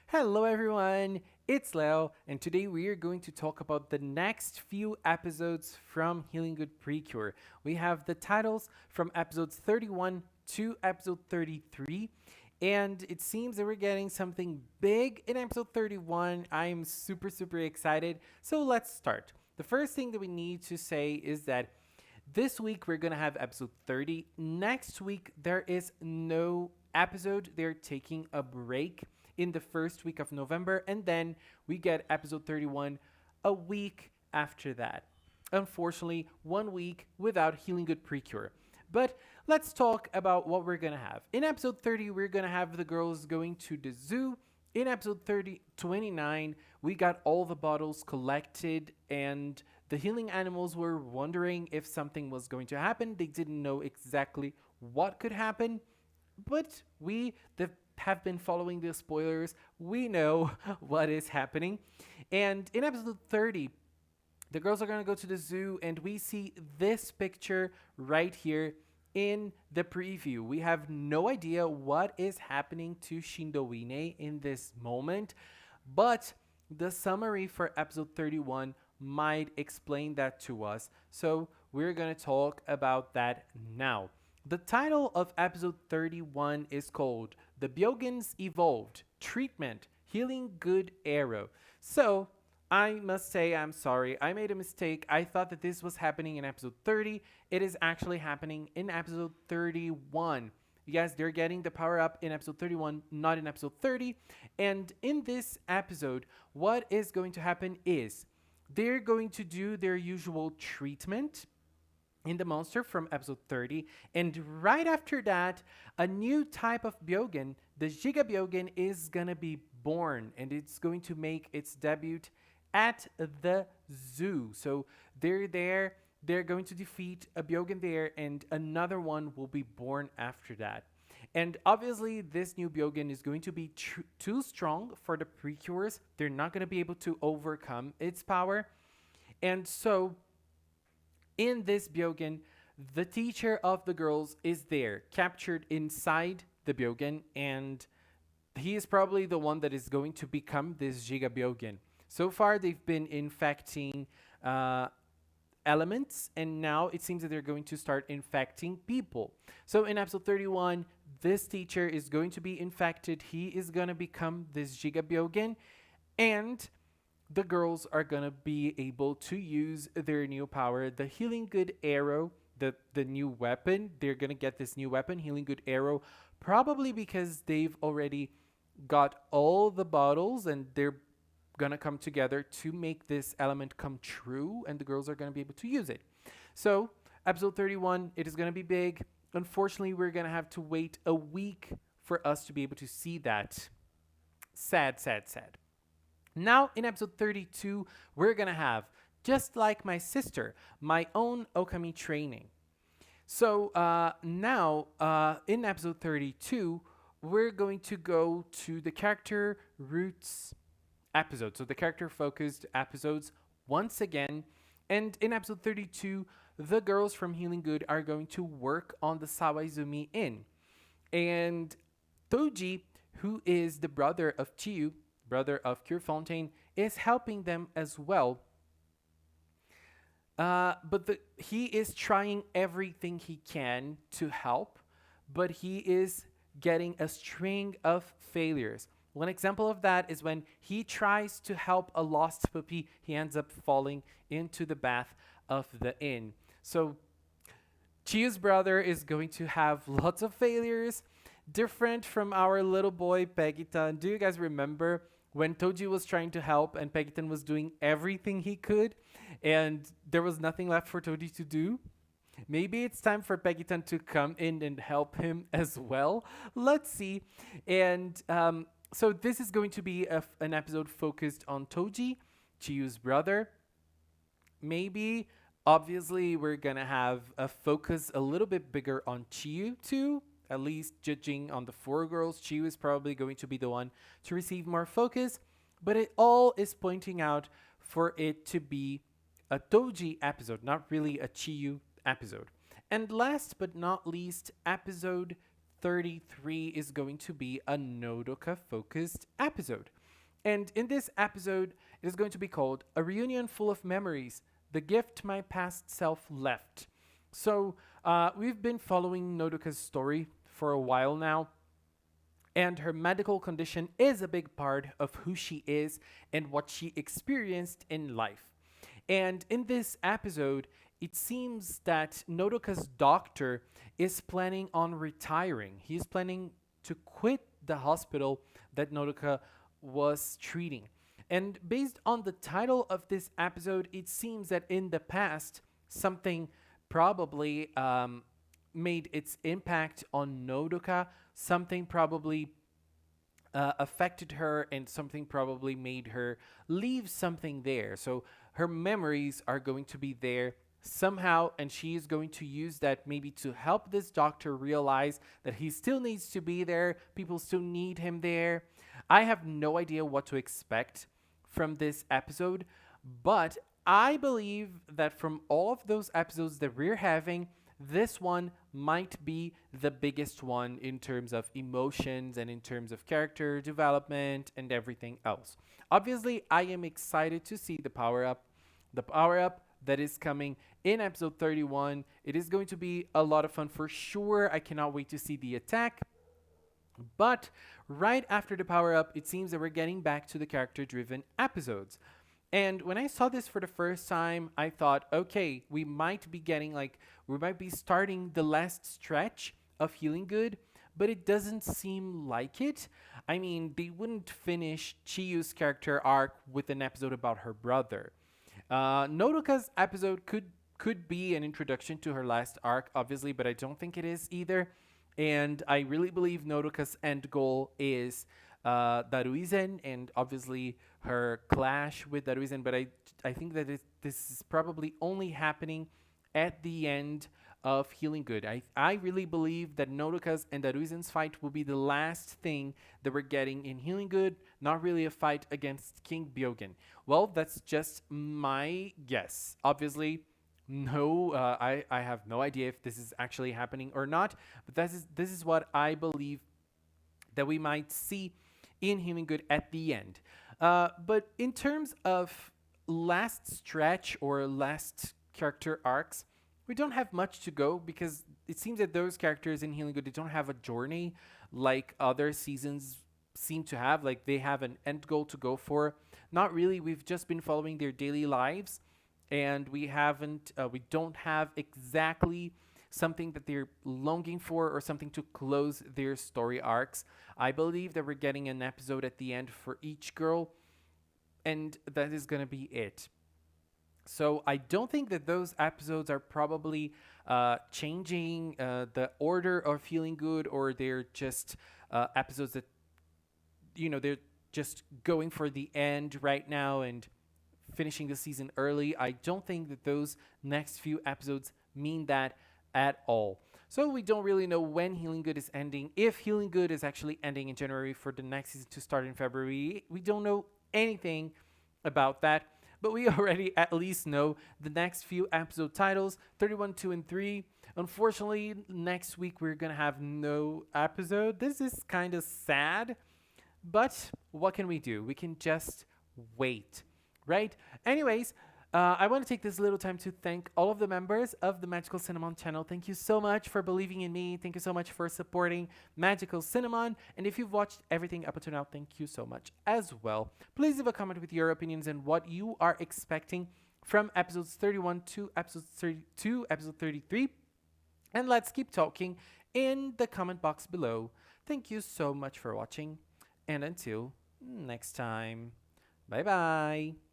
Hello, everyone. It's Leo, and today we are going to talk about the next few episodes from Healing Good PreCure. We have the titles from episodes 31 to episode 33, and it seems that we're getting something big in episode 31. I am super excited. So let's start. The first thing that we need to say is that this week we're gonna have episode 30. Next week there is no episode. They're taking a break in the first week of November, and then we get episode 31 a week after that. Unfortunately, 1 week without Healing Good Precure. But let's talk about what we're gonna have. In episode 30, we're gonna have the girls going to the zoo. In episode 29, we got all the bottles collected, and the healing animals were wondering if something was going to happen. They didn't know exactly what could happen, but we that have been following the spoilers, we know what is happening. And in episode 30, the girls are going to go to the zoo, and we see this picture right here in the preview. We have no idea what is happening to Shindowine in this moment, but the summary for episode 31 might explain that to us. So we're going to talk about that now. The title of episode 31 is called The Byogans Evolved Treatment Healing Good Arrow. So I must say, I'm sorry. I made a mistake. I thought that this was happening in episode 30. It is actually happening in episode 31. Yes, they're getting the power up in episode 31, not in episode 30. And in this episode, what is going to happen is they're going to do their usual treatment in the monster from episode 30. And right after that, a new type of Byogen, the Giga Byogen, is gonna be born, and it's going to make its debut at the zoo. So they're there, they're going to defeat a Byogen there, and another one will be born after that. And obviously, this new Byogen is going to be too strong for the Precures. They're not going to be able to overcome its power. And so in this Byogen, the teacher of the girls is there, captured inside the Byogen, and he is probably the one that is going to become this Giga Byogen. So far, they've been infecting uh, elements, and now it seems that they're going to start infecting people. So in episode 31, this teacher is going to be infected. He is going to become this Giga Byogen, and the girls are gonna be able to use their new power, the Healing Good Arrow, the new weapon. They're gonna get this new weapon, Healing Good Arrow, probably because they've already got all the bottles, and they're gonna come together to make this element come true, and the girls are gonna be able to use it. So episode 31, it is gonna be big. Unfortunately, we're gonna have to wait a week for us to be able to see that. Sad. Now, in episode 32, we're gonna have, just like my sister, my own Okami training. So now, in episode 32, we're going to go to the character roots episode. So the character focused episodes once again. And in episode 32, the girls from Healing Good are going to work on the Sawaizumi Inn. And Toji, who is the brother of Chiyu, brother of Cure Fontaine, is helping them as well. But he is trying everything he can to help, but he is getting a string of failures. One example of that is when he tries to help a lost puppy, he ends up falling into the bath of the inn. So Chiyu's brother is going to have lots of failures, different from our little boy Pegitan. Do you guys remember when Toji was trying to help and Pegitan was doing everything he could, and there was nothing left for Toji to do? Maybe it's time for Pegitan to come in and help him as well. Let's see. And so this is going to be an episode focused on Toji, Chiyu's brother. Maybe, obviously, we're gonna have a focus a little bit bigger on Chiyu too. At least judging on the four girls, Chiyu is probably going to be the one to receive more focus. But it all is pointing out for it to be a Toji episode, not really a Chiyu episode. And last but not least, episode 33 is going to be a Nodoka focused episode. And in this episode, it is going to be called A Reunion Full of Memories, The Gift My Past Self Left. So, we've been following Nodoka's story for a while now, and her medical condition is a big part of who she is and what she experienced in life. And in this episode, it seems that Nodoka's doctor is planning on retiring. He's planning to quit the hospital that Nodoka was treating. And based on the title of this episode, it seems that in the past, something probably made its impact on Nodoka. Something probably affected her, and something probably made her leave something there. So her memories are going to be there somehow, and she is going to use that maybe to help this doctor realize that he still needs to be there. People still need him there. I have no idea what to expect from this episode, but I believe that from all of those episodes that we're having, this one might be the biggest one in terms of emotions and in terms of character development and everything else. Obviously, I am excited to see the power up. The power up that is coming in episode 31. It is going to be a lot of fun for sure. I cannot wait to see the attack. But right after the power up, it seems that we're getting back to the character driven episodes. And when I saw this for the first time, I thought, okay, we might be starting the last stretch of Healing Good, but it doesn't seem like it. I mean, they wouldn't finish Chiyu's character arc with an episode about her brother. Nodoka's episode could be an introduction to her last arc, obviously, but I don't think it is either. And I really believe Nodoka's end goal is Daruizen, and obviously her clash with Daruizen, but I think that this is probably only happening at the end of Healing Good. I really believe that Nodoka's and Daruizen's fight will be the last thing that we're getting in Healing Good, not really a fight against King Byogen. Well, that's just my guess. Obviously, no, I have no idea if this is actually happening or not, but this is what I believe that we might see in Healing Good at the end. But in terms of last stretch or last character arcs, we don't have much to go because it seems that those characters in Healing Good, they don't have a journey like other seasons seem to have. Like they have an end goal to go for. Not really. We've just been following their daily lives, and we don't have exactly something that they're longing for or something to close their story arcs. I believe that we're getting an episode at the end for each girl, and that is going to be it. So I don't think that those episodes are probably changing the order of Feeling Good, or they're just episodes that, they're just going for the end right now and finishing the season early. I don't think that those next few episodes mean that at all. So we don't really know when Healing Good is ending. If Healing Good is actually ending in January for the next season to start in February, we don't know anything about that. But we already at least know the next few episode titles, 31, 2, and 3. Unfortunately, next week we're going to have no episode. This is kind of sad, but what can we do? We can just wait, right? Anyways, I want to take this little time to thank all of the members of the Magical Cinnamon channel. Thank you so much for believing in me. Thank you so much for supporting Magical Cinnamon. And if you've watched everything up until now, thank you so much as well. Please leave a comment with your opinions and what you are expecting from episodes 31 to episode 33. And let's keep talking in the comment box below. Thank you so much for watching. And until next time, bye-bye.